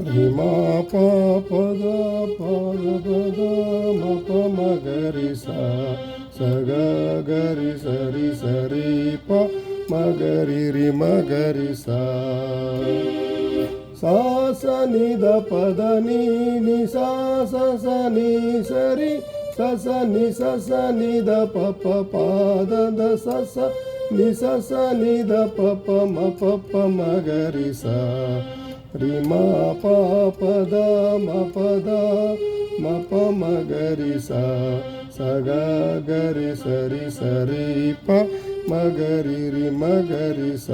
ರಿಮಾ ಪ ಪದ ಪದ ಪದ ಮ ಪ ಮ ಗರಿ ಸ ಗ ಗರಿ ಸರಿ ಸರಿ ಪ ಮ ಗರಿ ರಿ ಮ ಗರಿ ಸ ನಿ ದ ಪದ ni sa sa ni ಸರಿ ಸ ನಿ ದ ಪ ಪ ಪಾದ ದ ಸ ನಿ ಸ ನಿ ದ ಪ ಪ ಮ ಪ ಪ ಮ ಗರಿ ಸ ರಿ ಮ ಪ ಪದ ಮ ಪದ ಮ ಪ ಮ ಗರಿ ಸ ಗ ಗರಿ ಸರಿ ಸರಿ ಪ ಮ ಗರಿ ರಿ ಮ ಗರಿ ಸ